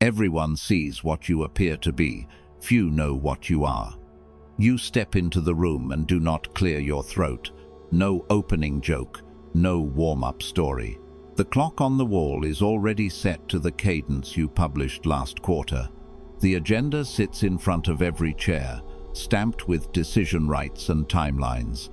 Everyone sees what you appear to be. Few know what you are. You step into the room and do not clear your throat. No opening joke, no warm-up story. The clock on the wall is already set to the cadence you published last quarter. The agenda sits in front of every chair, stamped with decision rights and timelines.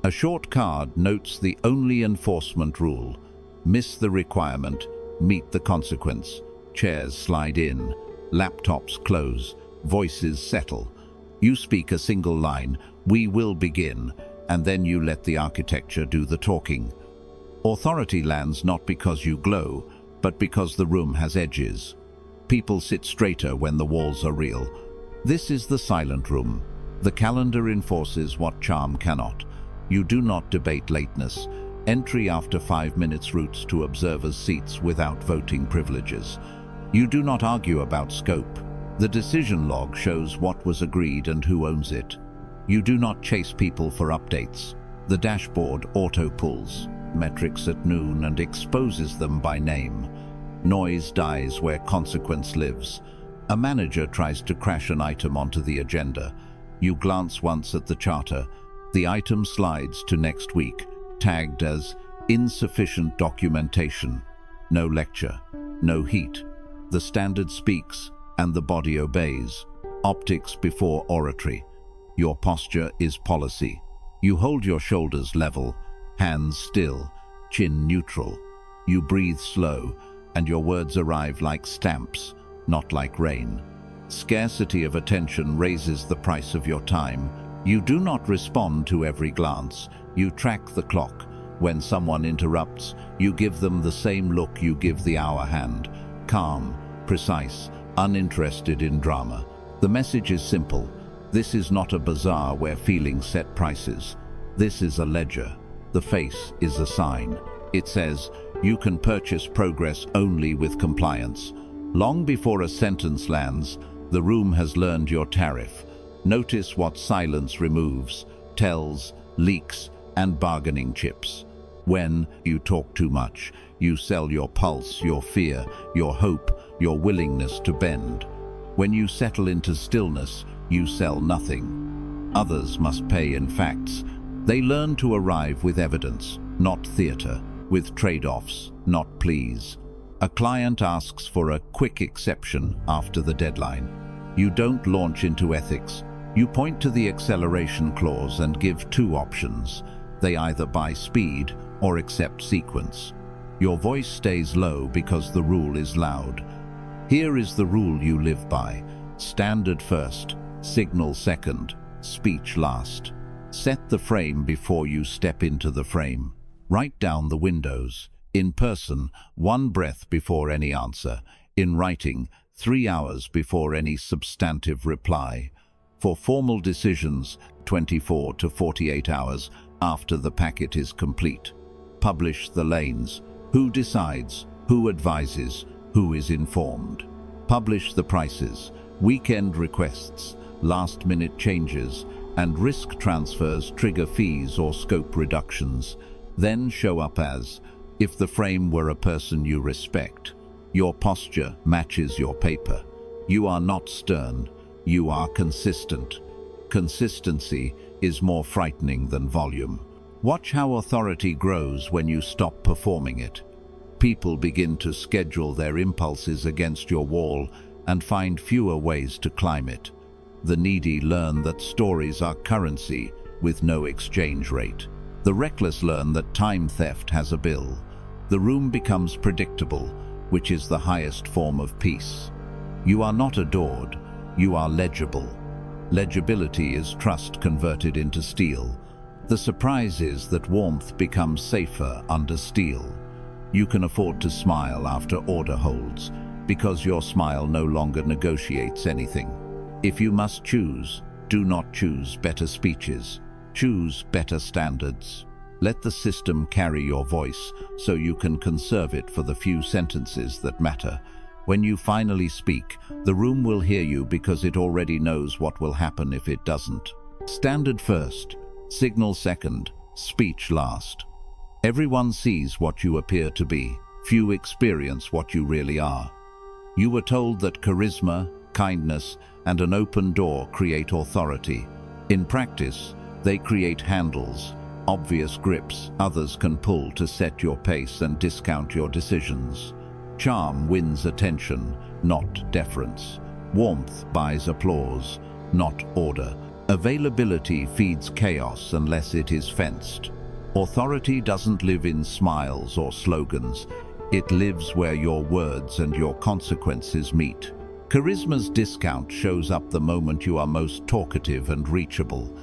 A short card notes the only enforcement rule: miss the requirement, meet the consequence. Chairs slide in, laptops close, voices settle. You speak a single line, "We will begin," and then you let the architecture do the talking. Authority lands not because you glow, but because the room has edges. People sit straighter when the walls are real. This is the silent room. The calendar enforces what charm cannot. You do not debate lateness. Entry after 5 minutes routes to observers' seats without voting privileges. You do not argue about scope. The decision log shows what was agreed and who owns it. You do not chase people for updates. The dashboard auto-pulls metrics at noon and exposes them by name. Noise dies where consequence lives. A manager tries to crash an item onto the agenda. You glance once at the charter. The item slides to next week, tagged as insufficient documentation. No lecture, no heat. The standard speaks, and the body obeys. Optics before oratory. Your posture is policy. You hold your shoulders level, hands still, chin neutral. You breathe slow, and your words arrive like stamps, not like rain. Scarcity of attention raises the price of your time. You do not respond to every glance. You track the clock. When someone interrupts, you give them the same look you give the hour hand. Calm, precise, uninterested in drama. The message is simple. This is not a bazaar where feelings set prices. This is a ledger. The face is a sign. It says, you can purchase progress only with compliance. Long before a sentence lands, the room has learned your tariff. Notice what silence removes, tells, leaks, and bargaining chips. When you talk too much, you sell your pulse, your fear, your hope, your willingness to bend. When you settle into stillness, you sell nothing. Others must pay in facts. They learn to arrive with evidence, not theatre, with trade-offs, not pleas. A client asks for a quick exception after the deadline. You don't launch into ethics. You point to the acceleration clause and give two options. They either buy speed or accept sequence. Your voice stays low because the rule is loud. Here is the rule you live by. Standard first, signal second, speech last. Set the frame before you step into the frame. Write down the windows. In person, 1 breath before any answer. In writing, 3 hours before any substantive reply. For formal decisions, 24 to 48 hours after the packet is complete. Publish the lanes. Who decides? Who advises? Who is informed? Publish the prices, weekend requests, last-minute changes, and risk transfers trigger fees or scope reductions. Then show up as if the frame were a person you respect. Your posture matches your paper. You are not stern. You are consistent. Consistency is more frightening than volume. Watch how authority grows when you stop performing it. People begin to schedule their impulses against your wall and find fewer ways to climb it. The needy learn that stories are currency with no exchange rate. The reckless learn that time theft has a bill. The room becomes predictable, which is the highest form of peace. You are not adored, you are legible. Legibility is trust converted into steel. The surprise is that warmth becomes safer under steel. You can afford to smile after order holds, because your smile no longer negotiates anything. If you must choose, do not choose better speeches. Choose better standards. Let the system carry your voice so you can conserve it for the few sentences that matter. When you finally speak, the room will hear you because it already knows what will happen if it doesn't. Standard first, signal second, speech last. Everyone sees what you appear to be. Few experience what you really are. You were told that charisma, kindness, and an open door create authority. In practice, they create handles, obvious grips others can pull to set your pace and discount your decisions. Charm wins attention, not deference. Warmth buys applause, not order. Availability feeds chaos unless it is fenced. Authority doesn't live in smiles or slogans. It lives where your words and your consequences meet. Charisma's discount shows up the moment you are most talkative and reachable.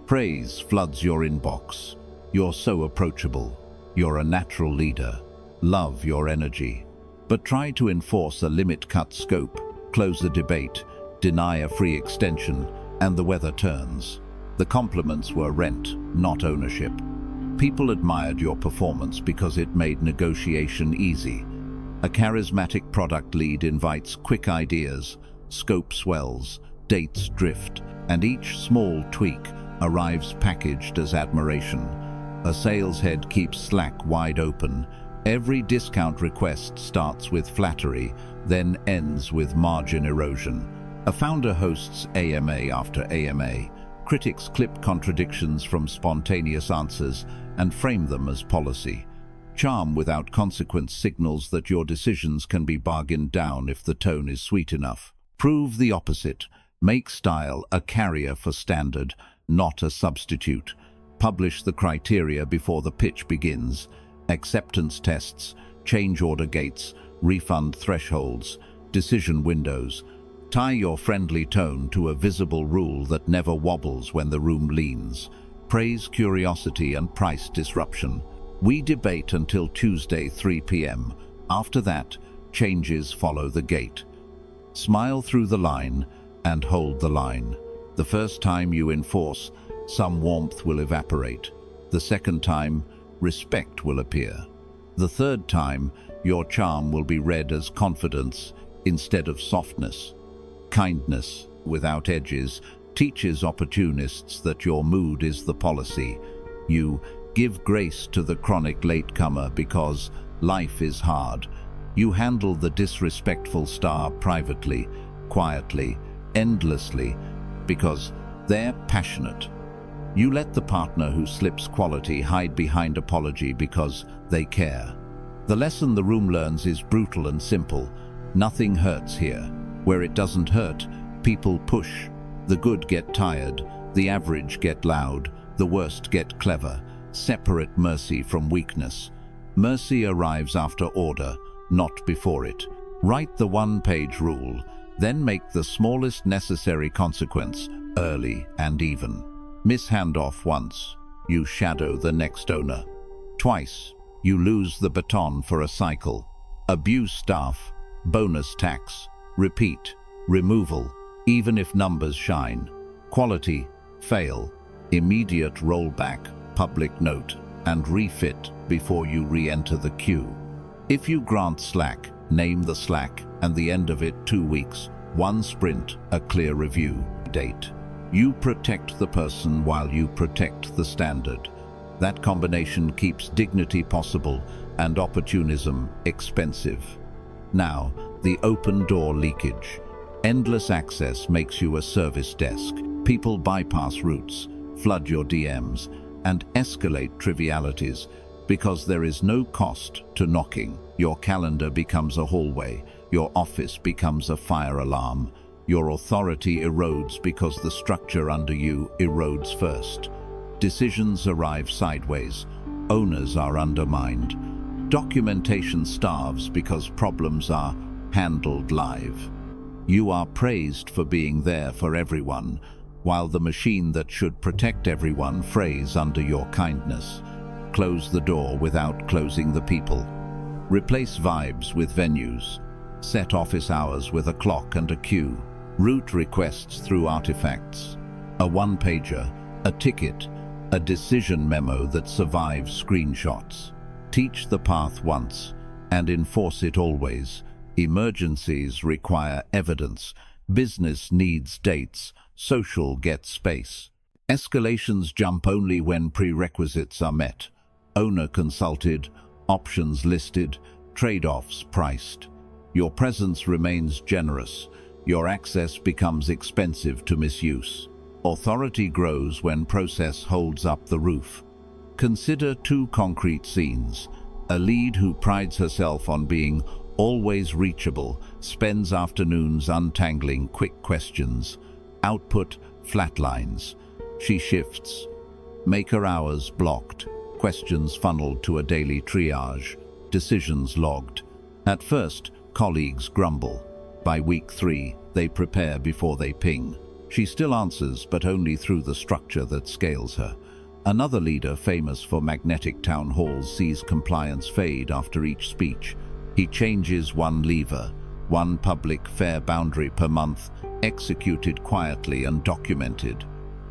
Praise floods your inbox. You're so approachable. You're a natural leader. Love your energy. But try to enforce a limit-cut scope, close a debate, deny a free extension, and the weather turns. The compliments were rent, not ownership. People admired your performance because it made negotiation easy. A charismatic product lead invites quick ideas, scope swells, dates drift, and each small tweak arrives packaged as admiration. A sales head keeps Slack wide open. Every discount request starts with flattery, then ends with margin erosion. A founder hosts AMA after AMA. Critics clip contradictions from spontaneous answers and frame them as policy. Charm without consequence signals that your decisions can be bargained down if the tone is sweet enough. Prove the opposite. Make style a carrier for standard, not a substitute. Publish the criteria before the pitch begins. Acceptance tests, change order gates, refund thresholds, decision windows. Tie your friendly tone to a visible rule that never wobbles when the room leans. Praise curiosity and price disruption. We debate until Tuesday 3 p.m. After that, changes follow the gate. Smile through the line and hold the line. The first time you enforce, some warmth will evaporate. The second time, respect will appear. The third time, your charm will be read as confidence instead of softness. Kindness, without edges, teaches opportunists that your mood is the policy. You give grace to the chronic latecomer because life is hard. You handle the disrespectful star privately, quietly, endlessly, because they're passionate. You let the partner who slips quality hide behind apology because they care. The lesson the room learns is brutal and simple. Nothing hurts here. Where it doesn't hurt, people push. The good get tired, the average get loud, the worst get clever. Separate mercy from weakness. Mercy arrives after order, not before it. Write the one-page rule, then make the smallest necessary consequence early and even. Miss handoff once, you shadow the next owner. Twice, you lose the baton for a cycle. Abuse staff, bonus tax. Repeat, removal, even if numbers shine. Quality, fail. Immediate rollback, public note, and refit before you re-enter the queue. If you grant slack, name the slack, and the end of it 2 weeks. One sprint, a clear review date. You protect the person while you protect the standard. That combination keeps dignity possible and opportunism expensive. Now, the open door leakage. Endless access makes you a service desk. People bypass routes, flood your DMs, and escalate trivialities because there is no cost to knocking. Your calendar becomes a hallway. Your office becomes a fire alarm. Your authority erodes because the structure under you erodes first. Decisions arrive sideways. Owners are undermined. Documentation starves because problems are handled live. You are praised for being there for everyone, while the machine that should protect everyone frays under your kindness. Close the door without closing the people. Replace vibes with venues. Set office hours with a clock and a queue. Route requests through artifacts. A one-pager, a ticket, a decision memo that survives screenshots. Teach the path once and enforce it always. Emergencies require evidence. Business needs dates. Social gets space. Escalations jump only when prerequisites are met. Owner consulted, options listed, trade-offs priced. Your presence remains generous. Your access becomes expensive to misuse. Authority grows when process holds up the roof. Consider two concrete scenes. A lead who prides herself on being always reachable spends afternoons untangling quick questions. Output flatlines. She shifts. Maker hours blocked. Questions funneled to a daily triage. Decisions logged. At first, colleagues grumble. By week 3, they prepare before they ping. She still answers, but only through the structure that scales her. Another leader famous for magnetic town halls sees compliance fade after each speech. He changes one lever, one public fair boundary per month, executed quietly and documented.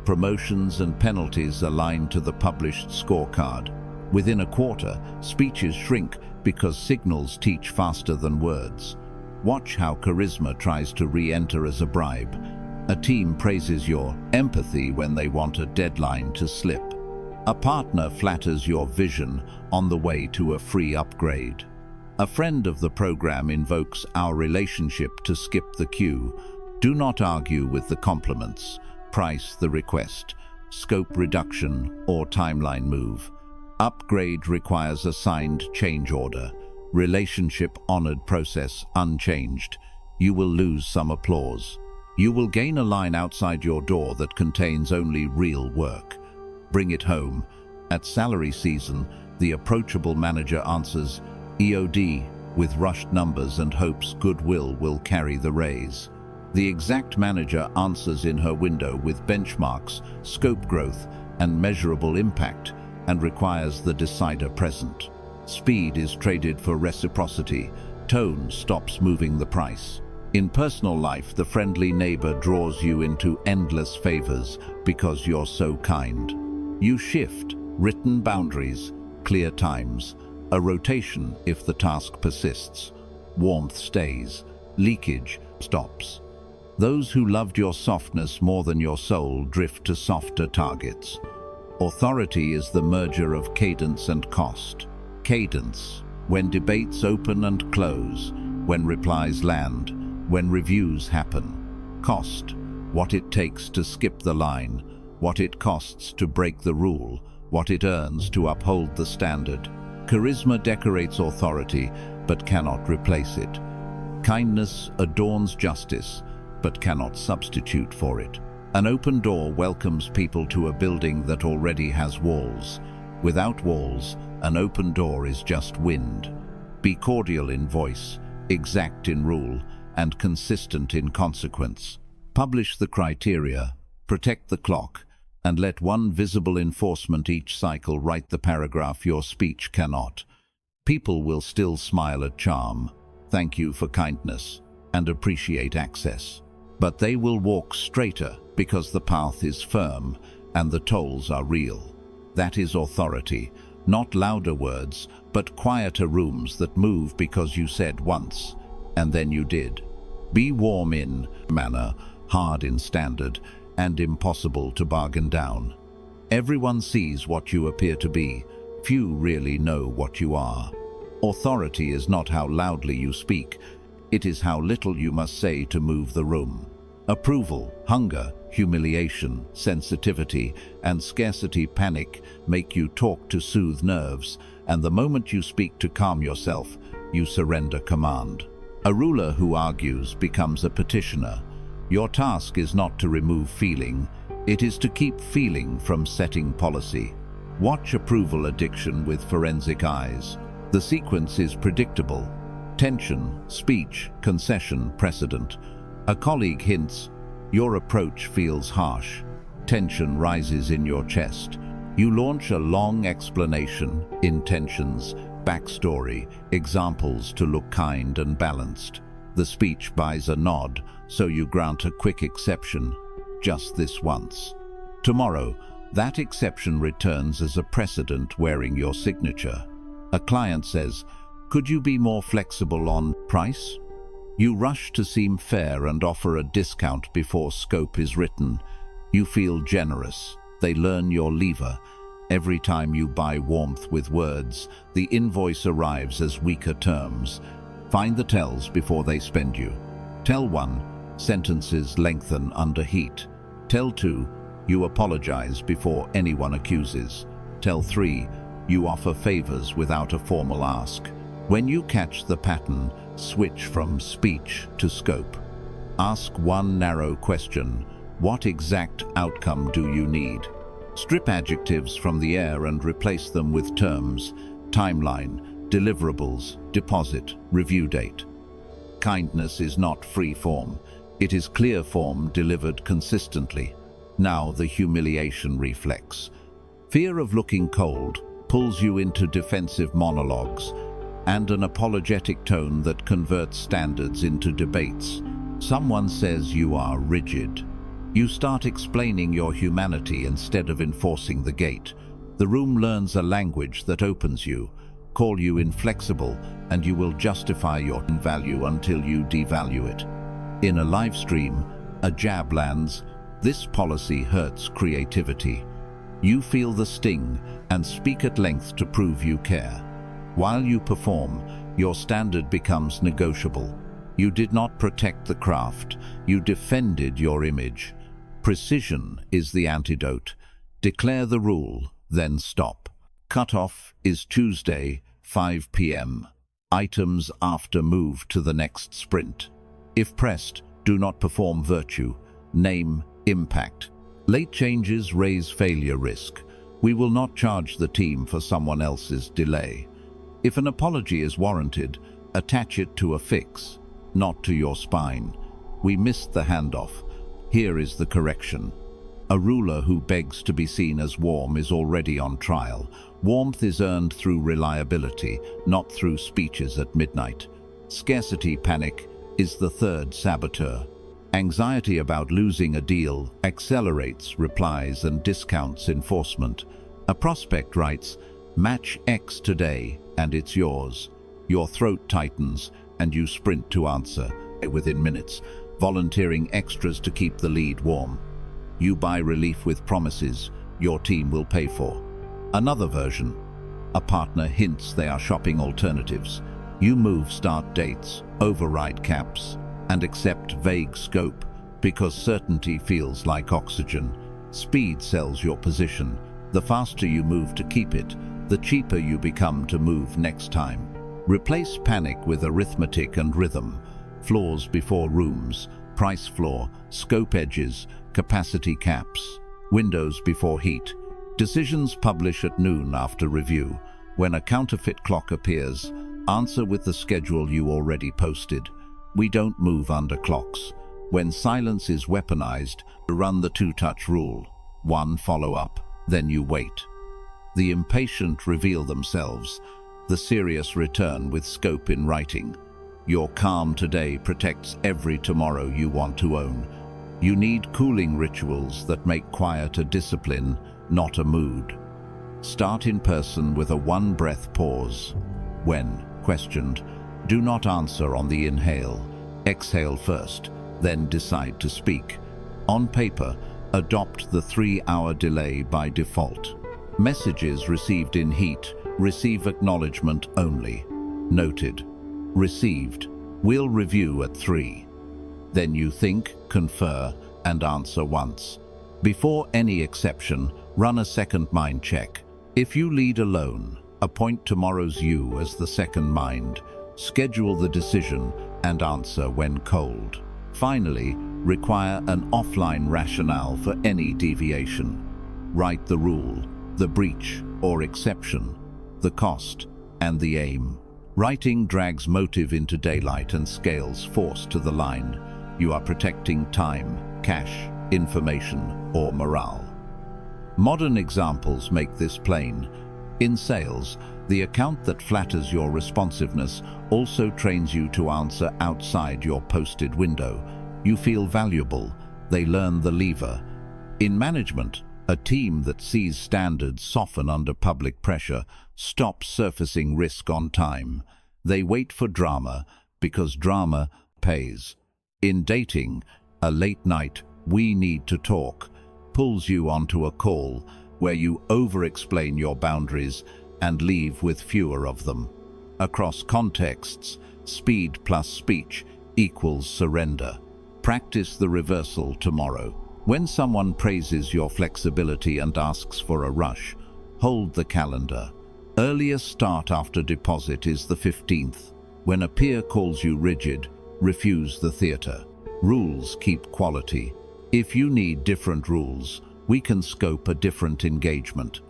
Promotions and penalties align to the published scorecard. Within a quarter, speeches shrink because signals teach faster than words. Watch how charisma tries to re-enter as a bribe. A team praises your empathy when they want a deadline to slip. A partner flatters your vision on the way to a free upgrade. A friend of the program invokes our relationship to skip the queue. Do not argue with the compliments. Price the request. Scope reduction or timeline move. Upgrade requires a signed change order. Relationship honored, process unchanged. You will lose some applause. You will gain a line outside your door that contains only real work. Bring it home. At salary season, the approachable manager answers EOD with rushed numbers and hopes goodwill will carry the raise. The exact manager answers in her window with benchmarks, scope growth, and measurable impact, and requires the decider present. Speed is traded for reciprocity. Tone stops moving the price. In personal life, the friendly neighbor draws you into endless favors because you're so kind. You shift, written boundaries, clear times, a rotation if the task persists. Warmth stays, leakage stops. Those who loved your softness more than your soul drift to softer targets. Authority is the merger of cadence and cost. Cadence, when debates open and close, when replies land, when reviews happen. Cost, what it takes to skip the line, what it costs to break the rule, what it earns to uphold the standard. Charisma decorates authority, but cannot replace it. Kindness adorns justice, but cannot substitute for it. An open door welcomes people to a building that already has walls. Without walls, an open door is just wind. Be cordial in voice, exact in rule, and consistent in consequence. Publish the criteria, protect the clock, and let one visible enforcement each cycle write the paragraph your speech cannot. People will still smile at charm, thank you for kindness, and appreciate access. But they will walk straighter because the path is firm and the tolls are real. That is authority, not louder words, but quieter rooms that move because you said once, and then you did. Be warm in manner, hard in standard, and impossible to bargain down. Everyone sees what you appear to be. Few really know what you are. Authority is not how loudly you speak. It is how little you must say to move the room. Approval, hunger, humiliation, sensitivity, and scarcity panic make you talk to soothe nerves, and the moment you speak to calm yourself, you surrender command. A ruler who argues becomes a petitioner. Your task is not to remove feeling, it is to keep feeling from setting policy. Watch approval addiction with forensic eyes. The sequence is predictable. Tension, speech, concession, precedent. A colleague hints, your approach feels harsh. Tension rises in your chest. You launch a long explanation, intentions, backstory, examples to look kind and balanced. The speech buys a nod, so you grant a quick exception, just this once. Tomorrow, that exception returns as a precedent wearing your signature. A client says, could you be more flexible on price? You rush to seem fair and offer a discount before scope is written. You feel generous. They learn your lever. Every time you buy warmth with words, the invoice arrives as weaker terms. Find the tells before they spend you. Tell 1, sentences lengthen under heat. Tell 2, you apologize before anyone accuses. Tell 3, you offer favors without a formal ask. When you catch the pattern, switch from speech to scope. Ask one narrow question: what exact outcome do you need? Strip adjectives from the air and replace them with terms: timeline, deliverables, deposit, review date. Kindness is not free form. It is clear form delivered consistently. Now the humiliation reflex. Fear of looking cold pulls you into defensive monologues and an apologetic tone that converts standards into debates. Someone says you are rigid. You start explaining your humanity instead of enforcing the gate. The room learns a language that opens you. Call you inflexible, and you will justify your value until you devalue it. In a live stream, a jab lands. This policy hurts creativity. You feel the sting and speak at length to prove you care. While you perform, your standard becomes negotiable. You did not protect the craft, you defended your image. Precision is the antidote. Declare the rule, then stop. Cutoff is Tuesday, 5 p.m. Items after move to the next sprint. If pressed, do not perform virtue. Name impact. Late changes raise failure risk. We will not charge the team for someone else's delay. If an apology is warranted, attach it to a fix, not to your spine. We missed the handoff. Here is the correction. A ruler who begs to be seen as warm is already on trial. Warmth is earned through reliability, not through speeches at midnight. Scarcity panic is the third saboteur. Anxiety about losing a deal accelerates replies and discounts enforcement. A prospect writes, "Match X today and it's yours." Your throat tightens and you sprint to answer within minutes, volunteering extras to keep the lead warm. You buy relief with promises your team will pay for. Another version. A partner hints they are shopping alternatives. You move start dates, override caps, and accept vague scope because certainty feels like oxygen. Speed sells your position. The faster you move to keep it, the cheaper you become to move next time. Replace panic with arithmetic and rhythm. Floors before rooms, price floor, scope edges, capacity caps, windows before heat. Decisions publish at noon after review. When a counterfeit clock appears, answer with the schedule you already posted. We don't move under clocks. When silence is weaponized, run the two-touch rule. 1 follow-up, then you wait. The impatient reveal themselves. The serious return with scope in writing. Your calm today protects every tomorrow you want to own. You need cooling rituals that make quiet a discipline, not a mood. Start in person with a one-breath pause. When questioned, do not answer on the inhale. Exhale first, then decide to speak. On paper, adopt the 3-hour delay by default. Messages received in heat receive acknowledgement only. Noted. Received. We'll review at 3. Then you think, confer, and answer once. Before any exception, run a second mind check. If you lead alone, appoint tomorrow's you as the second mind. Schedule the decision and answer when cold. Finally, require an offline rationale for any deviation. Write the rule, the breach or exception, the cost, and the aim. Writing drags motive into daylight and scales force to the line. You are protecting time, cash, information, or morale. Modern examples make this plain. In sales, the account that flatters your responsiveness also trains you to answer outside your posted window. You feel valuable. They learn the lever. In management, a team that sees standards soften under public pressure stops surfacing risk on time. They wait for drama because drama pays. In dating, a late night, "we need to talk," pulls you onto a call where you over-explain your boundaries and leave with fewer of them. Across contexts, Speed plus speech equals surrender. Practice the reversal tomorrow. When someone praises your flexibility and asks for a rush, hold the calendar. Earliest start after deposit is the 15th. When a peer calls you rigid, refuse the theatre. Rules keep quality. If you need different rules, we can scope a different engagement.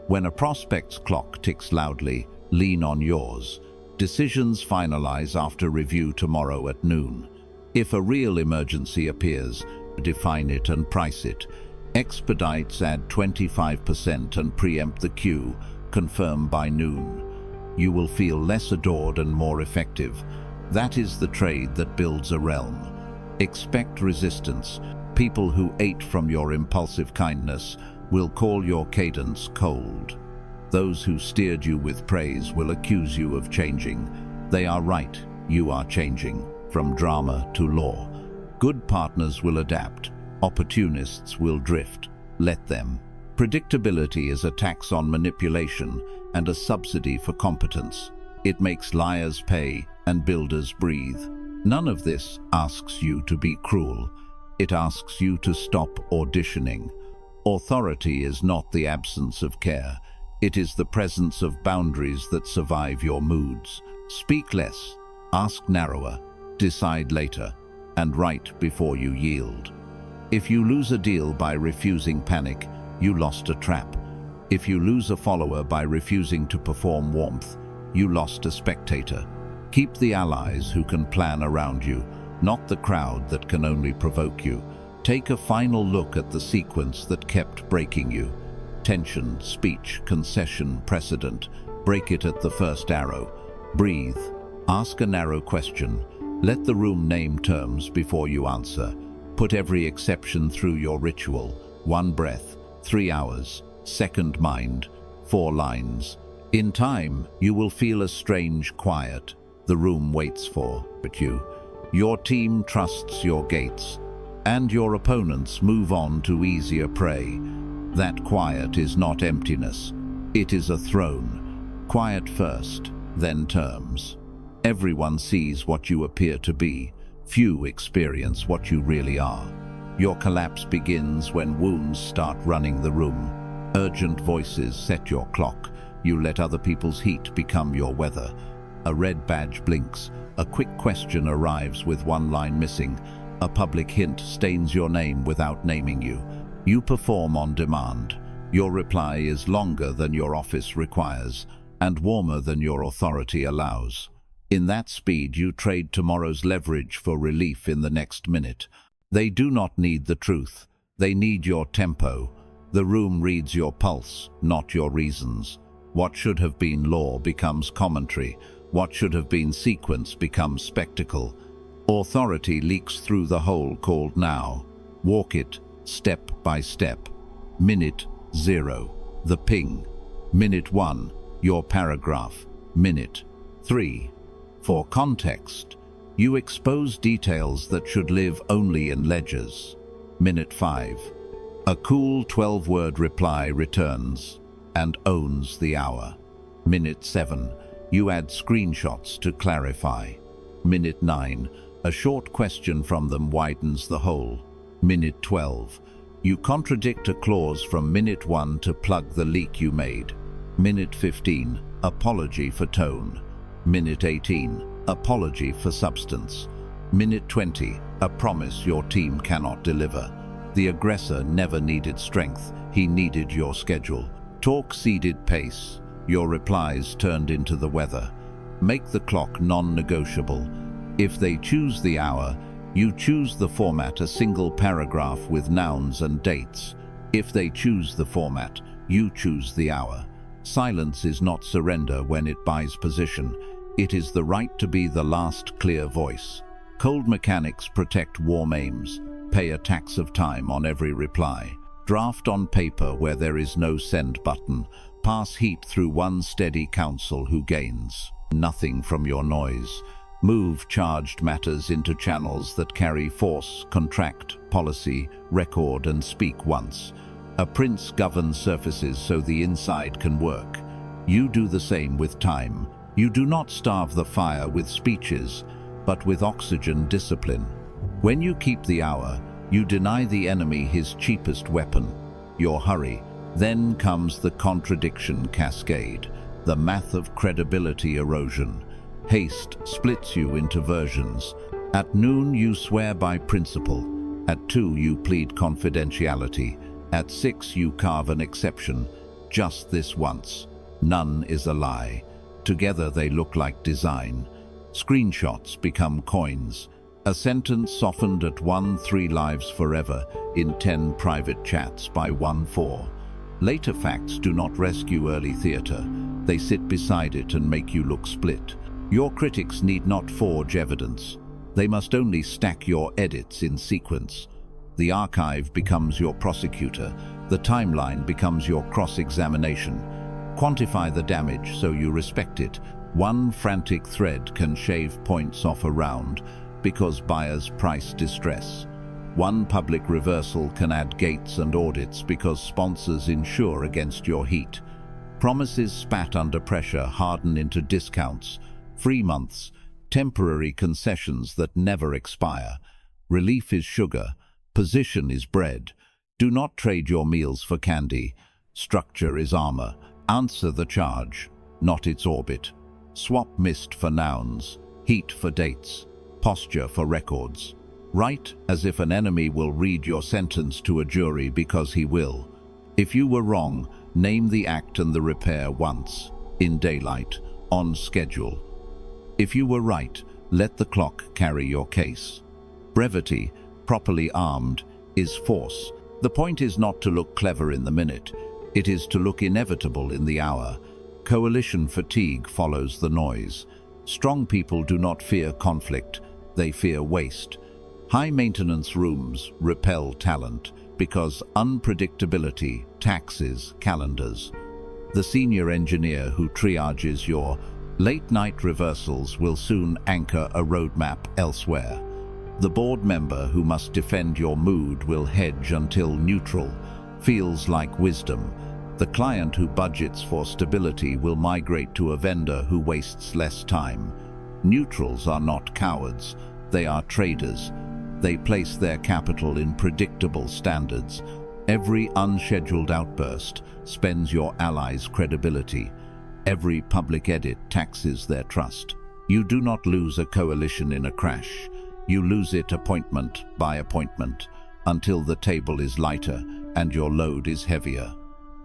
When a prospect's clock ticks loudly, lean on yours. Decisions finalize after review tomorrow at noon. If a real emergency appears, define it and price it. Expedites add 25% and preempt the queue. Confirm by noon. You will feel less adored and more effective. That is the trade that builds a realm. Expect resistance. People who ate from your impulsive kindness will call your cadence cold. Those who steered you with praise will accuse you of changing. They are right, you are changing, from drama to law. Good partners will adapt. Opportunists will drift. Let them. Predictability is a tax on manipulation and a subsidy for competence. It makes liars pay and builders breathe. None of this asks you to be cruel. It asks you to stop auditioning. Authority is not the absence of care. It is the presence of boundaries that survive your moods. Speak less, ask narrower, decide later, and write before you yield. If you lose a deal by refusing panic, you lost a trap. If you lose a follower by refusing to perform warmth, you lost a spectator. Keep the allies who can plan around you, not the crowd that can only provoke you. Take a final look at the sequence that kept breaking you. Tension, speech, concession, precedent. Break it at the first arrow. Breathe. Ask a narrow question. Let the room name terms before you answer. Put every exception through your ritual. 1 breath, 3 hours, second mind, 4 lines. In time, you will feel a strange quiet. The room waits for you. Your team trusts your gates, and your opponents move on to easier prey. That quiet is not emptiness. It is a throne. Quiet first, then terms. Everyone sees what you appear to be. Few experience what you really are. Your collapse begins when wounds start running the room. Urgent voices set your clock. You let other people's heat become your weather. A red badge blinks. A quick question arrives with 1 line missing. A public hint stains your name without naming you. You perform on demand. Your reply is longer than your office requires, and warmer than your authority allows. In that speed, you trade tomorrow's leverage for relief in the next minute. They do not need the truth. They need your tempo. The room reads your pulse, not your reasons. What should have been law becomes commentary. What should have been sequence becomes spectacle. Authority leaks through the hole called now. Walk it, step by step. Minute 0, the ping. Minute 1, your paragraph. Minute 3. For context, you expose details that should live only in ledgers. Minute 5. A cool 12-word reply returns and owns the hour. Minute 7. You add screenshots to clarify. Minute 9. A short question from them widens the hole. Minute 12. You contradict a clause from minute 1 to plug the leak you made. Minute 15. Apology for tone. Minute 18. Apology for substance. Minute 20. A promise your team cannot deliver. The aggressor never needed strength, he needed your schedule. Talk ceded pace. Your replies turned into the weather. Make the clock non-negotiable. If they choose the hour, you choose the format, a single paragraph with nouns and dates. If they choose the format, you choose the hour. Silence is not surrender when it buys position. It is the right to be the last clear voice. Cold mechanics protect warm aims. Pay a tax of time on every reply. Draft on paper where there is no send button. Pass heat through one steady counsel who gains nothing from your noise. Move charged matters into channels that carry force, contract, policy, record, and speak once. A prince governs surfaces so the inside can work. You do the same with time. You do not starve the fire with speeches, but with oxygen discipline. When you keep the hour, you deny the enemy his cheapest weapon, your hurry. Then comes the contradiction cascade, the math of credibility erosion. Haste splits you into versions. At noon you swear by principle. At 2 you plead confidentiality. At 6 you carve an exception. Just this once. None is a lie. Together they look like design. Screenshots become coins. A sentence softened at 1-3 lives forever in 10 private chats by 1-4. Later facts do not rescue early theatre. They sit beside it and make you look split. Your critics need not forge evidence. They must only stack your edits in sequence. The archive becomes your prosecutor. The timeline becomes your cross-examination. Quantify the damage so you respect it. One frantic thread can shave points off a round because buyers price distress. One public reversal can add gates and audits because sponsors insure against your heat. Promises spat under pressure harden into discounts, free months, temporary concessions that never expire. Relief is sugar, position is bread. Do not trade your meals for candy. Structure is armor. Answer the charge, not its orbit. Swap mist for nouns, heat for dates, posture for records. Write as if an enemy will read your sentence to a jury because he will. If you were wrong, name the act and the repair once, in daylight, on schedule. If you were right, let the clock carry your case. Brevity, properly armed, is force. The point is not to look clever in the minute. It is to look inevitable in the hour. Coalition fatigue follows the noise. Strong people do not fear conflict, they fear waste. High-maintenance rooms repel talent because unpredictability taxes calendars. The senior engineer who triages your late-night reversals will soon anchor a roadmap elsewhere. The board member who must defend your mood will hedge until neutral feels like wisdom. The client who budgets for stability will migrate to a vendor who wastes less time. Neutrals are not cowards, they are traders. They place their capital in predictable standards. Every unscheduled outburst spends your allies' credibility. Every public edit taxes their trust. You do not lose a coalition in a crash. You lose it appointment by appointment until the table is lighter and your load is heavier.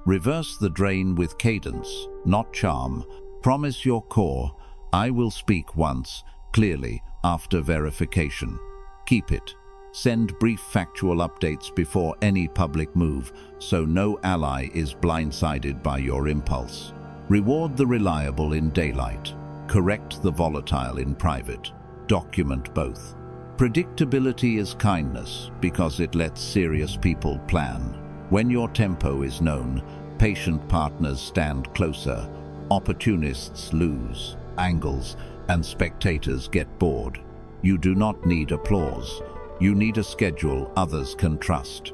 Reverse the drain with cadence, not charm. Promise your core, I will speak once, clearly, after verification. Keep it. Send brief factual updates before any public move, so no ally is blindsided by your impulse. Reward the reliable in daylight. Correct the volatile in private. Document both. Predictability is kindness because it lets serious people plan. When your tempo is known, patient partners stand closer. Opportunists lose angles and spectators get bored. You do not need applause. You need a schedule others can trust.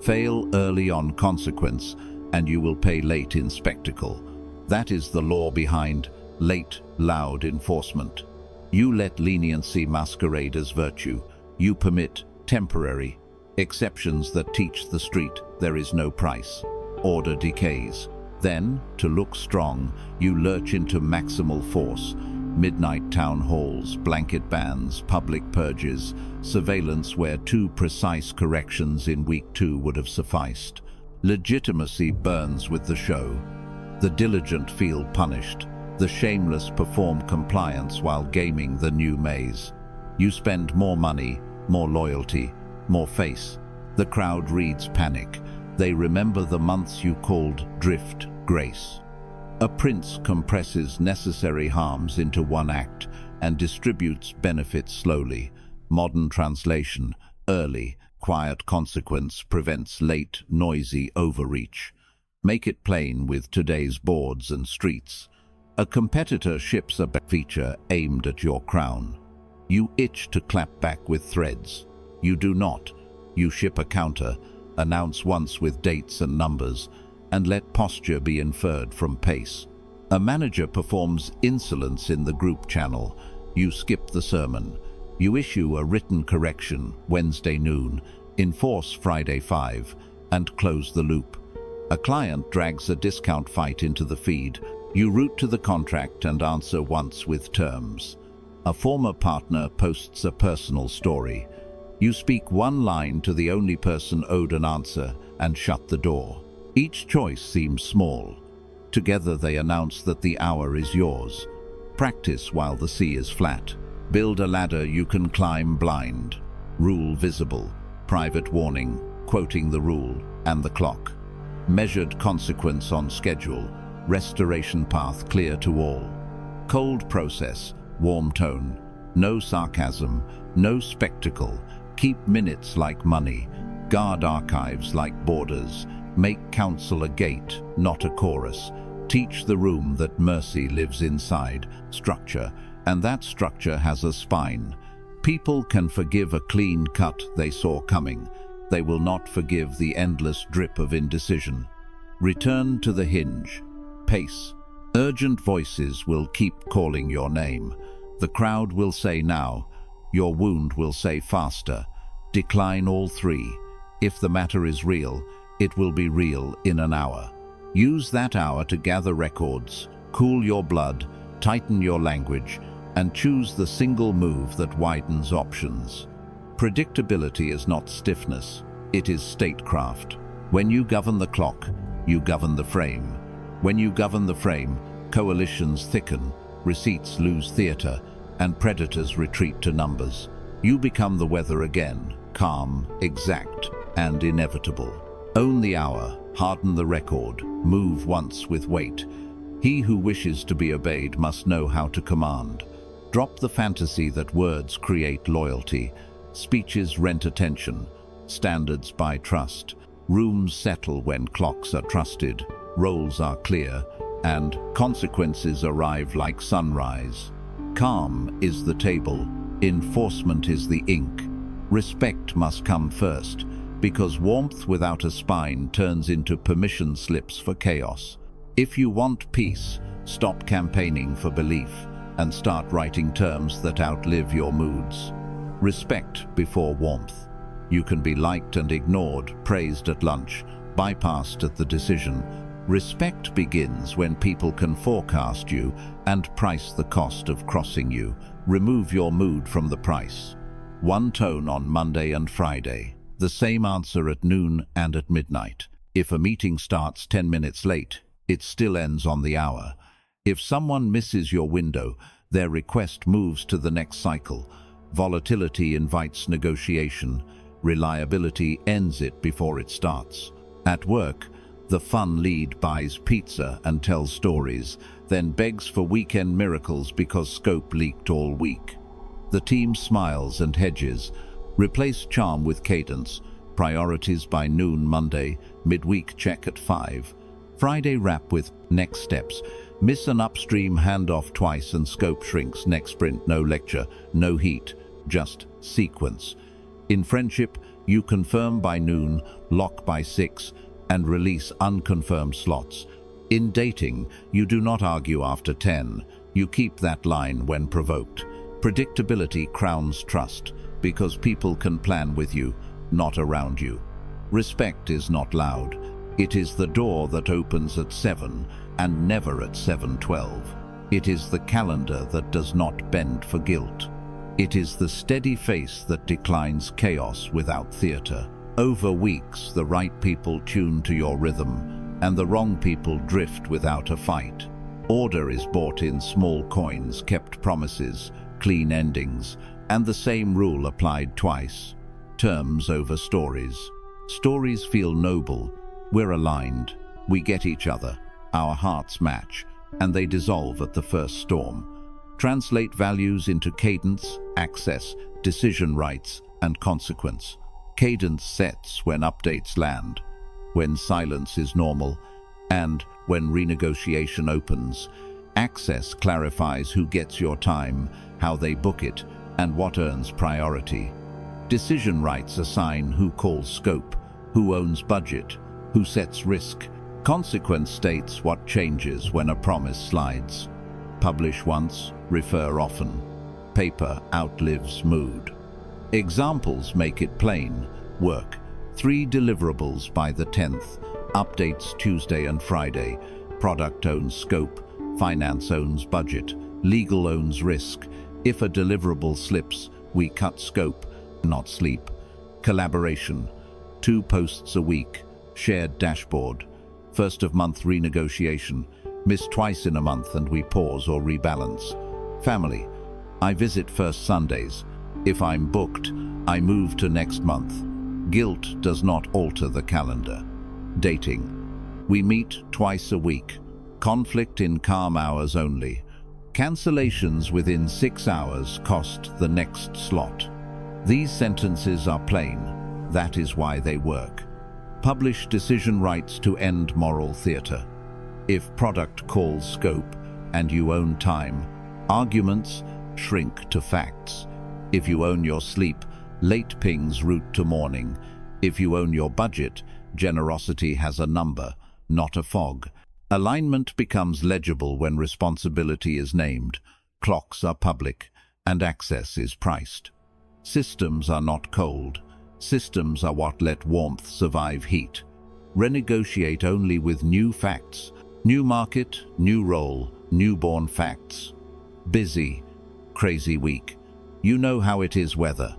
Fail early on consequence, and you will pay late in spectacle. That is the law behind late, loud enforcement. You let leniency masquerade as virtue. You permit temporary exceptions that teach the street there is no price. Order decays. Then, to look strong, you lurch into maximal force. Midnight town halls, blanket bans, public purges, surveillance where 2 precise corrections in week 2 would have sufficed. Legitimacy burns with the show. The diligent feel punished. The shameless perform compliance while gaming the new maze. You spend more money, more loyalty, more face. The crowd reads panic. They remember the months you called drift grace. A prince compresses necessary harms into one act and distributes benefits slowly. Modern translation, early, quiet consequence prevents late, noisy overreach. Make it plain with today's boards and streets. A competitor ships a feature aimed at your crown. You itch to clap back with threads. You do not. You ship a counter, announce once with dates and numbers, and let posture be inferred from pace. A manager performs insolence in the group channel. You skip the sermon. You issue a written correction Wednesday noon, enforce Friday 5, and close the loop. A client drags a discount fight into the feed. You route to the contract and answer once with terms. A former partner posts a personal story. You speak one line to the only person owed an answer and shut the door. Each choice seems small. Together they announce that the hour is yours. Practice while the sea is flat. Build a ladder you can climb blind. Rule visible. Private warning, quoting the rule and the clock. Measured consequence on schedule. Restoration path clear to all. Cold process, warm tone. No sarcasm, no spectacle. Keep minutes like money. Guard archives like borders. Make counsel a gate, not a chorus. Teach the room that mercy lives inside. Structure, and that structure has a spine. People can forgive a clean cut they saw coming. They will not forgive the endless drip of indecision. Return to the hinge. Pace. Urgent voices will keep calling your name. The crowd will say now. Your wound will say faster. Decline all three. If the matter is real, it will be real in an hour. Use that hour to gather records, cool your blood, tighten your language, and choose the single move that widens options. Predictability is not stiffness, it is statecraft. When you govern the clock, you govern the frame. When you govern the frame, coalitions thicken, receipts lose theater, and predators retreat to numbers. You become the weather again, calm, exact, and inevitable. Own the hour, harden the record, move once with weight. He who wishes to be obeyed must know how to command. Drop the fantasy that words create loyalty. Speeches rent attention. Standards buy trust. Rooms settle when clocks are trusted. Roles are clear. And consequences arrive like sunrise. Calm is the table. Enforcement is the ink. Respect must come first, because warmth without a spine turns into permission slips for chaos. If you want peace, stop campaigning for belief and start writing terms that outlive your moods. Respect before warmth. You can be liked and ignored, praised at lunch, bypassed at the decision. Respect begins when people can forecast you and price the cost of crossing you. Remove your mood from the price. One tone on Monday and Friday. The same answer at noon and at midnight. If a meeting starts 10 minutes late, it still ends on the hour. If someone misses your window, their request moves to the next cycle. Volatility invites negotiation. Reliability ends it before it starts. At work, the fun lead buys pizza and tells stories, then begs for weekend miracles because scope leaked all week. The team smiles and hedges. Replace charm with cadence. Priorities by noon Monday, midweek check at 5. Friday wrap with next steps. Miss an upstream handoff twice and scope shrinks. Next sprint, no lecture, no heat, just sequence. In friendship, you confirm by noon, lock by 6, and release unconfirmed slots. In dating, you do not argue after 10. You keep that line when provoked. Predictability crowns trust, because people can plan with you, not around you. Respect is not loud. It is the door that opens at 7 and never at 7:12. It is the calendar that does not bend for guilt. It is the steady face that declines chaos without theater. Over weeks, the right people tune to your rhythm, and the wrong people drift without a fight. Order is bought in small coins, kept promises, clean endings, and the same rule applied twice. Terms over stories. Stories feel noble. We're aligned. We get each other. Our hearts match, and they dissolve at the first storm. Translate values into cadence, access, decision rights, and consequence. Cadence sets when updates land, when silence is normal, and when renegotiation opens. Access clarifies who gets your time, how they book it, and what earns priority. Decision rights assign who calls scope, who owns budget, who sets risk. Consequence states what changes when a promise slides. Publish once, refer often. Paper outlives mood. Examples make it plain. Work. 3 deliverables by the 10th. Updates Tuesday and Friday. Product owns scope. Finance owns budget. Legal owns risk. If a deliverable slips, we cut scope, not sleep. Collaboration. 2 posts a week. Shared dashboard. First of month renegotiation. Miss twice in a month and we pause or rebalance. Family. I visit first Sundays. If I'm booked, I move to next month. Guilt does not alter the calendar. Dating. We meet twice a week. Conflict in calm hours only. Cancellations within 6 hours cost the next slot. These sentences are plain. That is why they work. Publish decision rights to end moral theatre. If product calls scope and you own time, arguments shrink to facts. If you own your sleep, late pings route to morning. If you own your budget, generosity has a number, not a fog. Alignment becomes legible when responsibility is named, clocks are public, and access is priced. Systems are not cold. Systems are what let warmth survive heat. Renegotiate only with new facts. New market, new role, newborn facts. Busy, crazy week. You know how it is weather.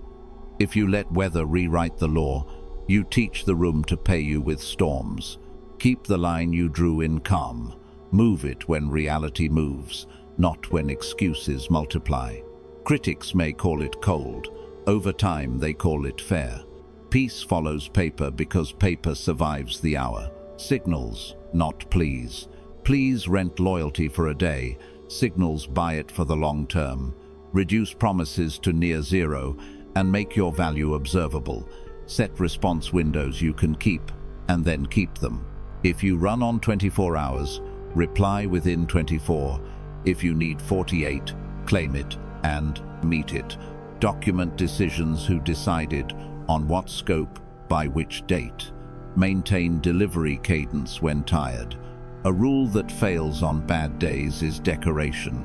If you let weather rewrite the law, you teach the room to pay you with storms. Keep the line you drew in calm. Move it when reality moves, not when excuses multiply. Critics may call it cold. Over time, they call it fair. Peace follows paper because paper survives the hour. Signals, not pleas. Pleas rent loyalty for a day. Signals buy it for the long term. Reduce promises to near zero and make your value observable. Set response windows you can keep and then keep them. If you run on 24 hours, reply within 24. If you need 48, claim it and meet it. Document decisions who decided on what scope, by which date. Maintain delivery cadence when tired. A rule that fails on bad days is decoration.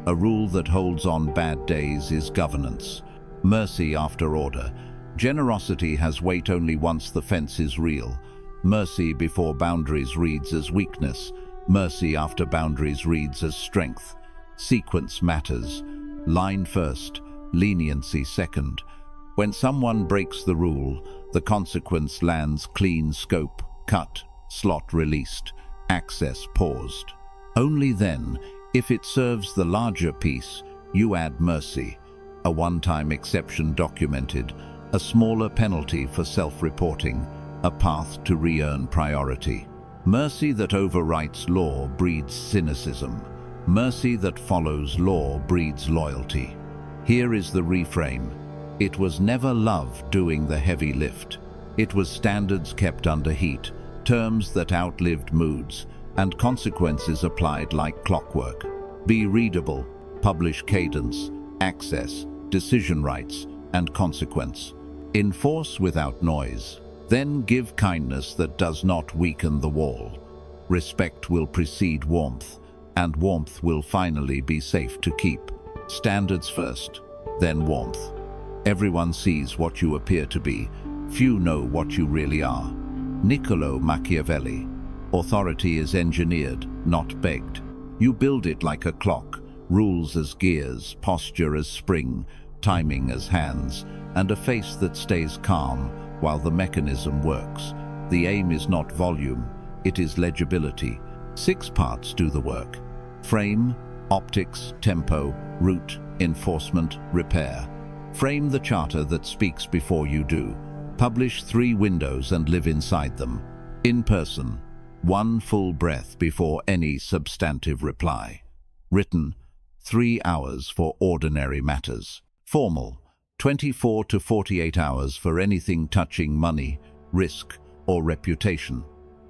A rule that holds on bad days is governance. Mercy after order. Generosity has weight only once the fence is real. Mercy before boundaries reads as weakness. Mercy after boundaries reads as strength. Sequence matters. Line first, leniency second. When someone breaks the rule, the consequence lands clean scope, cut, slot released, access paused. Only then, if it serves the larger piece, you add mercy. A one-time exception documented, a smaller penalty for self-reporting, a path to re-earn priority. Mercy that overwrites law breeds cynicism. Mercy that follows law breeds loyalty. Here is the reframe. It was never love doing the heavy lift. It was standards kept under heat, terms that outlived moods, and consequences applied like clockwork. Be readable, publish cadence, access, decision rights, and consequence. Enforce without noise. Then give kindness that does not weaken the wall. Respect will precede warmth, and warmth will finally be safe to keep. Standards first, then warmth. Everyone sees what you appear to be. Few know what you really are. Niccolo Machiavelli. Authority is engineered, not begged. You build it like a clock, rules as gears, posture as spring, timing as hands, and a face that stays calm while the mechanism works. The aim is not volume, it is legibility. 6 parts do the work. Frame, optics, tempo, route, enforcement, repair. Frame the charter that speaks before you do. Publish 3 windows and live inside them. In person, 1 full breath before any substantive reply. Written, 3 hours for ordinary matters. Formal, 24 to 48 hours for anything touching money, risk, or reputation.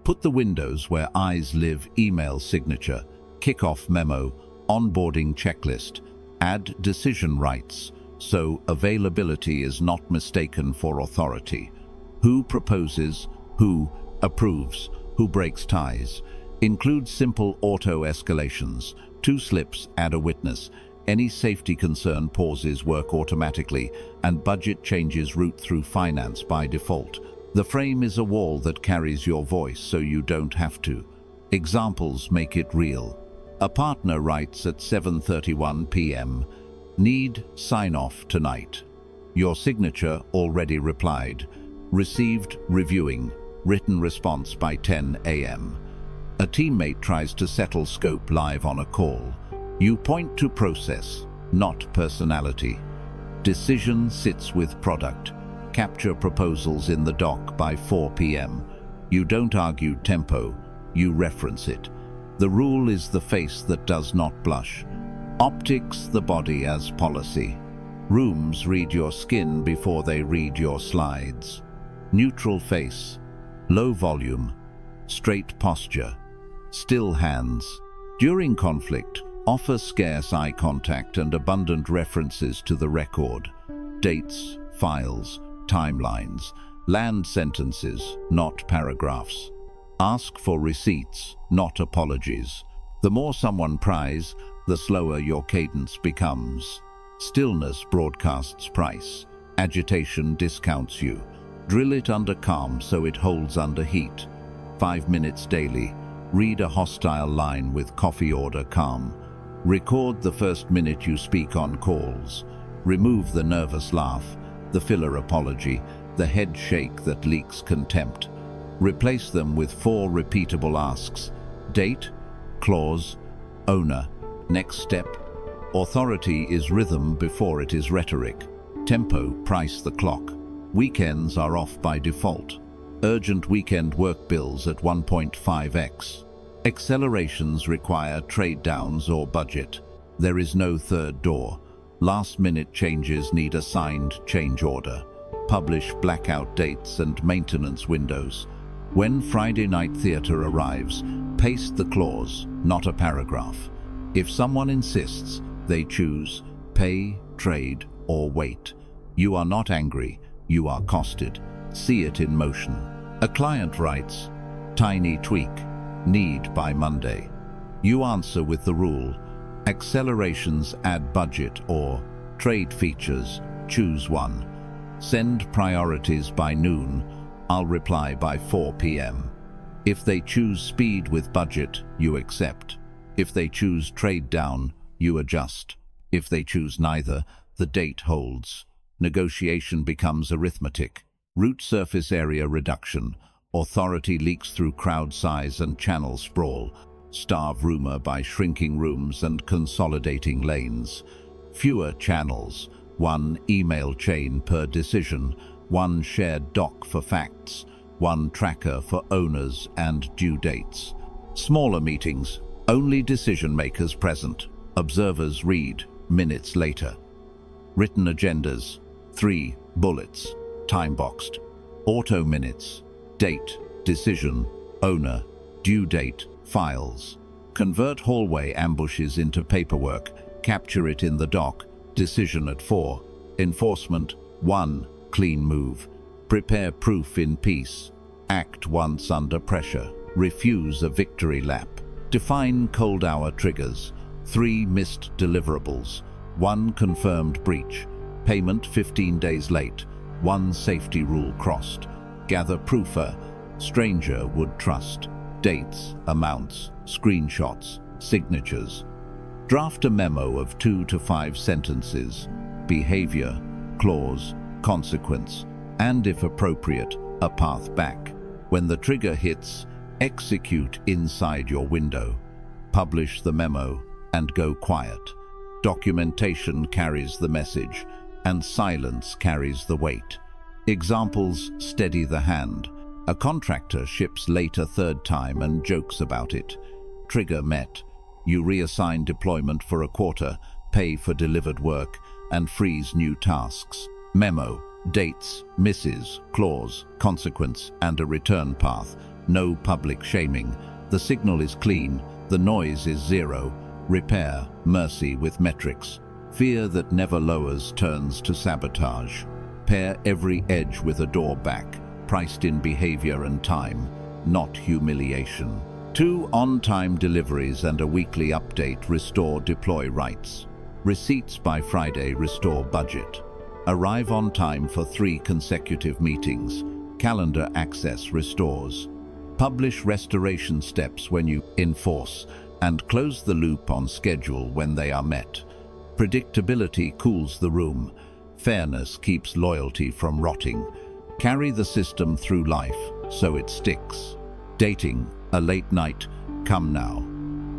Put the windows where eyes live: email signature, kickoff memo, onboarding checklist. Add decision rights, so availability is not mistaken for authority. Who proposes, who approves, Who breaks ties? Include simple auto-escalations. 2 slips, add a witness. Any safety concern pauses work automatically, and budget changes route through finance by default. The frame is a wall that carries your voice so you don't have to. Examples make it real. A partner writes at 7:31 p.m. Need sign-off tonight. Your signature already replied. Received reviewing. Written response by 10 a.m. A teammate tries to settle scope live on a call. You point to process, not personality. Decision sits with product. Capture proposals in the doc by 4 p.m. You don't argue tempo, you reference it. The rule is the face that does not blush. Optics the body as policy. Rooms read your skin before they read your slides. Neutral face. Low volume. Straight posture. Still hands. During conflict, offer scarce eye contact and abundant references to the record. Dates, files, timelines. Land sentences, not paragraphs. Ask for receipts, not apologies. The more someone pries, the slower your cadence becomes. Stillness broadcasts price. Agitation discounts you. Drill it under calm so it holds under heat. 5 minutes daily. Read a hostile line with coffee order calm. Record the first minute you speak on calls. Remove the nervous laugh, the filler apology, the head shake that leaks contempt. Replace them with 4 repeatable asks. Date, clause, owner, next step. Authority is rhythm before it is rhetoric. Tempo, price the clock. Weekends are off by default. Urgent weekend work bills at 1.5x. Accelerations require trade downs or budget. There is no third door. Last-minute changes need a signed change order. Publish blackout dates and maintenance windows. When Friday night theater arrives, paste the clause, not a paragraph. If someone insists, they choose pay, trade, or wait. You are not angry, you are costed. See it in motion. A client writes, tiny tweak, need by Monday. You answer with the rule, accelerations add budget or trade features, choose one. Send priorities by noon, I'll reply by 4 p.m. If they choose speed with budget, you accept. If they choose trade down, you adjust. If they choose neither, the date holds. Negotiation becomes arithmetic. Root surface area reduction. Authority leaks through crowd size and channel sprawl. Starve rumor by shrinking rooms and consolidating lanes. Fewer channels. 1 email chain per decision. 1 shared doc for facts. 1 tracker for owners and due dates. Smaller meetings. Only decision makers present. Observers read minutes later. Written agendas. 3 bullets. Time-boxed. Auto minutes. Date, decision, owner, due date, files. Convert hallway ambushes into paperwork. Capture it in the doc. Decision at 4. Enforcement. 1. Clean move. Prepare proof in peace. Act once under pressure. Refuse a victory lap. Define cold hour triggers. 3 missed deliverables. 1 confirmed breach. Payment 15 days late. 1 safety rule crossed. Gather proofer. Stranger would trust. Dates, amounts, screenshots, signatures. Draft a memo of 2 to 5 sentences. Behaviour, clause, consequence, and if appropriate, a path back. When the trigger hits, execute inside your window. Publish the memo and go quiet. Documentation carries the message, and silence carries the weight. Examples steady the hand. A contractor ships late a 3rd time and jokes about it. Trigger met. You reassign deployment for a quarter, pay for delivered work, and freeze new tasks. Memo, dates, misses, clause, consequence, and a return path. No public shaming. The signal is clean, the noise is 0. Repair, mercy with metrics. Fear that never lowers turns to sabotage. Pair every edge with a door back, priced in behavior and time. not humiliation. 2. On-time deliveries and a weekly update restore deploy rights. Receipts by Friday restore budget. Arrive on time for 3 consecutive meetings. Calendar access restores. Publish restoration steps when you enforce, and close the loop on schedule when they are met. Predictability cools the room. Fairness keeps loyalty from rotting. Carry the system through life so it sticks. Dating, a late night, come now.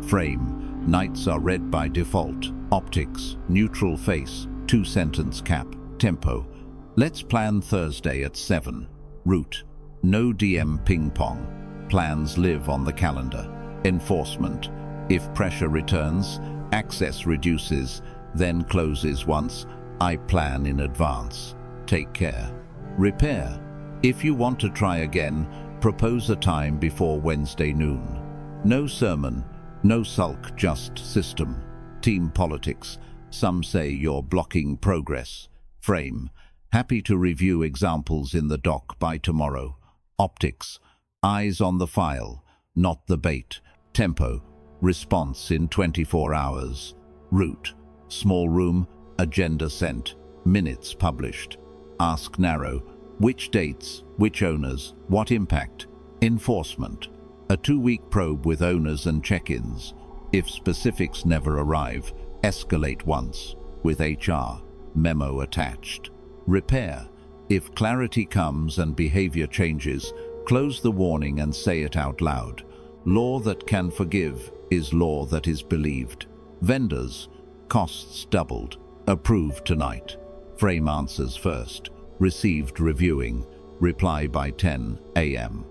Frame, nights are read by default. Optics, neutral face, 2-sentence cap. Tempo, let's plan Thursday at 7. Route, no DM ping pong. Plans live on the calendar. Enforcement, if pressure returns, access reduces, then closes once. I plan in advance. Take care. Repair, if you want to try again, propose a time before Wednesday noon. No sermon, no sulk, just system. Team politics, some say you're blocking progress. Frame, happy to review examples in the doc by tomorrow. Optics, eyes on the file, not the bait. Tempo, response in 24 hours. Route, small room, agenda sent, minutes published. Ask narrow, which dates, which owners, what impact? Enforcement, a 2-week probe with owners and check-ins. If specifics never arrive, escalate once, with HR, memo attached. Repair, if clarity comes and behavior changes, close the warning and say it out loud. Law that can forgive is law that is believed. Vendors, costs doubled, approved tonight. Frame answers first, received reviewing, reply by 10 a.m.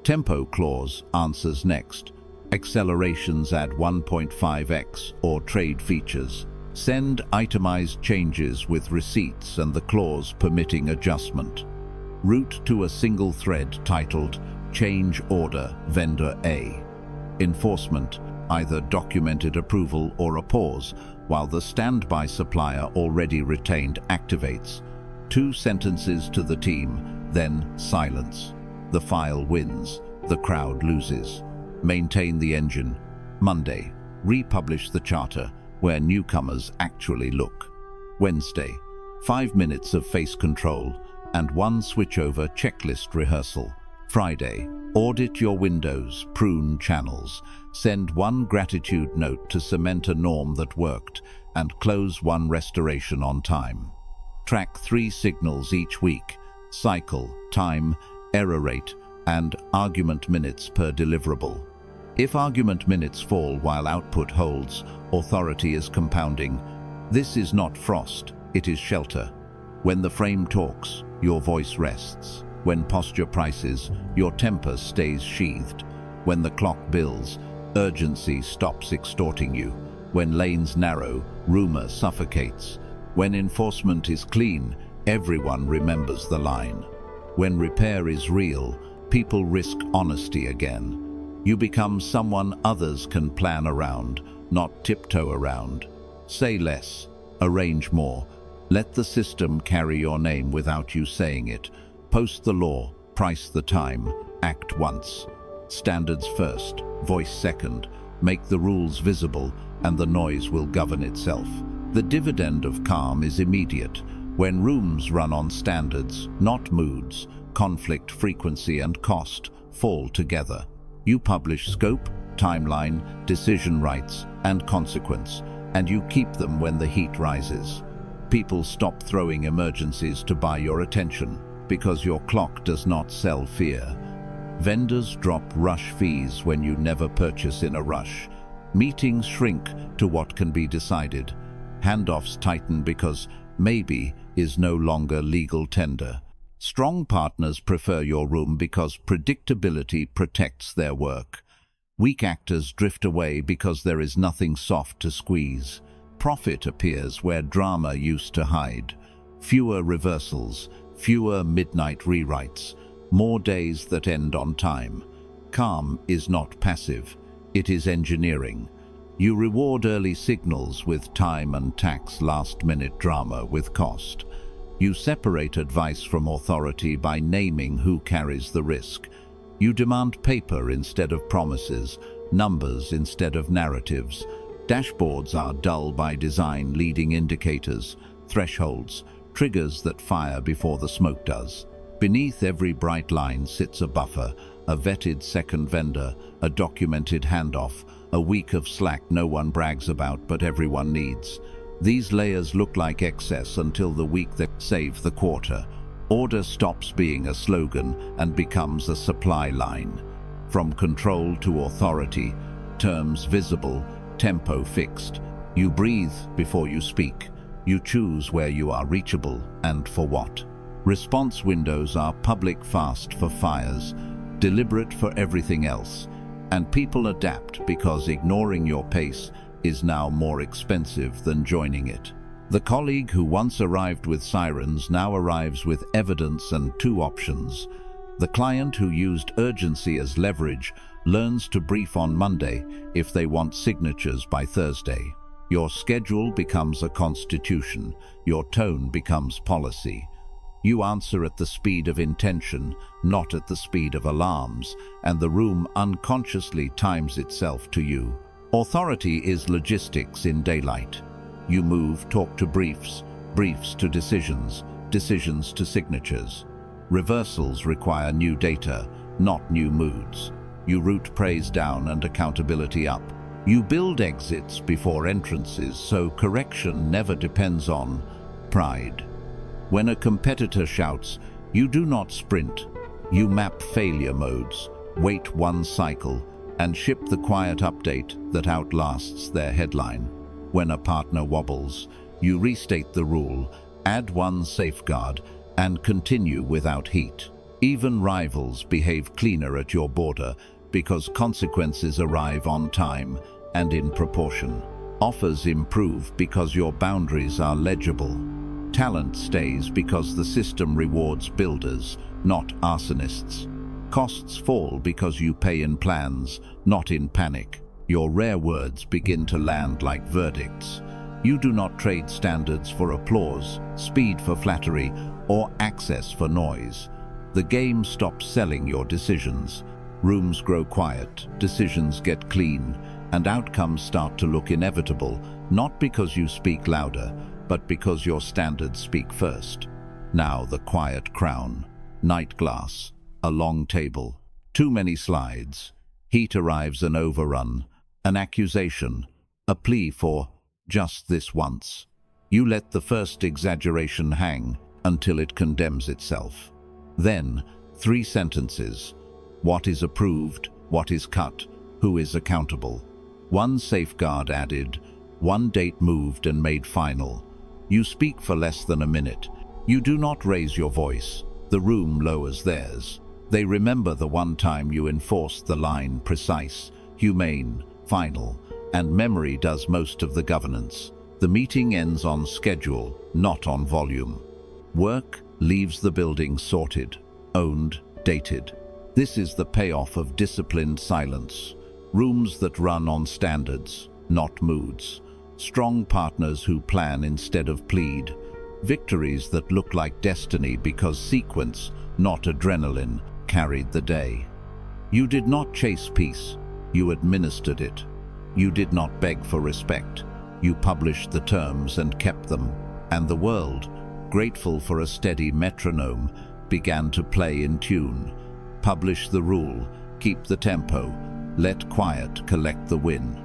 Tempo clause, answers next. Accelerations add 1.5x or trade features. Send itemized changes with receipts and the clause permitting adjustment. Route to a single thread titled Change Order Vendor A. Enforcement, either documented approval or a pause, while the standby supplier already retained activates. 2 sentences to the team, then silence. The file wins, the crowd loses. Maintain the engine. Monday, republish the charter where newcomers actually look. Wednesday, 5 minutes of face control and 1 switchover checklist rehearsal. Friday, audit your windows, prune channels, send 1 gratitude note to cement a norm that worked, and close 1 restoration on time. Track 3 signals each week: cycle, time, error rate, and argument minutes per deliverable. If argument minutes fall while output holds, authority is compounding. This is not frost, it is shelter. When the frame talks, your voice rests. When posture prices, your temper stays sheathed. When the clock bills, urgency stops extorting you. When lanes narrow, rumor suffocates. When enforcement is clean, everyone remembers the line. When repair is real, people risk honesty again. You become someone others can plan around, not tiptoe around. Say less, arrange more. Let the system carry your name without you saying it. Post the law, price the time, act once. Standards first, voice second. Make the rules visible, and the noise will govern itself. The dividend of calm is immediate. When rooms run on standards, not moods, conflict, frequency, and cost fall together. You publish scope, timeline, decision rights, and consequence, and you keep them when the heat rises. People stop throwing emergencies to buy your attention, because your clock does not sell fear. Vendors drop rush fees when you never purchase in a rush. Meetings shrink to what can be decided. Handoffs tighten because maybe is no longer legal tender. Strong partners prefer your room because predictability protects their work. Weak actors drift away because there is nothing soft to squeeze. Profit appears where drama used to hide. Fewer reversals, fewer midnight rewrites, more days that end on time. Calm is not passive, it is engineering. You reward early signals with time and tax last-minute drama with cost. You separate advice from authority by naming who carries the risk. You demand paper instead of promises, numbers instead of narratives. Dashboards are dull by design, leading indicators, thresholds, triggers that fire before the smoke does. Beneath every bright line sits a buffer, a vetted second vendor, a documented handoff, a week of slack no one brags about but everyone needs. These layers look like excess until the week that saves the quarter. Order stops being a slogan and becomes a supply line. From control to authority, terms visible, tempo fixed. You breathe before you speak. You choose where you are reachable and for what. Response windows are public fast for fires, deliberate for everything else, and people adapt because ignoring your pace is now more expensive than joining it. The colleague who once arrived with sirens now arrives with evidence and two options. The client who used urgency as leverage learns to brief on Monday if they want signatures by Thursday. Your schedule becomes a constitution. Your tone becomes policy. You answer at the speed of intention, not at the speed of alarms, and the room unconsciously times itself to you. Authority is logistics in daylight. You move, talk to briefs, briefs to decisions, decisions to signatures. Reversals require new data, not new moods. You route praise down and accountability up. You build exits before entrances, so correction never depends on pride. When a competitor shouts, you do not sprint. You map failure modes, wait one cycle, and ship the quiet update that outlasts their headline. When a partner wobbles, you restate the rule, add one safeguard, and continue without heat. Even rivals behave cleaner at your border because consequences arrive on time and in proportion. Offers improve because your boundaries are legible. Talent stays because the system rewards builders, not arsonists. Costs fall because you pay in plans, not in panic. Your rare words begin to land like verdicts. You do not trade standards for applause, speed for flattery, or access for noise. The game stops selling your decisions. Rooms grow quiet, decisions get clean, and outcomes start to look inevitable, not because you speak louder, but because your standards speak first. Now the quiet crown, night glass, a long table, too many slides. Heat arrives an overrun, an accusation, a plea for just this once. You let the first exaggeration hang until it condemns itself. Then, 3 sentences. What is approved, what is cut, who is accountable. 1 safeguard added, 1 date moved and made final. You speak for less than a minute. You do not raise your voice. The room lowers theirs. They remember the one time you enforced the line precise, humane, final, and memory does most of the governance. The meeting ends on schedule, not on volume. Work leaves the building sorted, owned, dated. This is the payoff of disciplined silence. Rooms that run on standards, not moods. Strong partners who plan instead of plead. Victories that look like destiny because sequence, not adrenaline, carried the day. You did not chase peace, you administered it. You did not beg for respect. You published the terms and kept them. And the world, grateful for a steady metronome, began to play in tune. Publish the rule, keep the tempo, let quiet collect the win.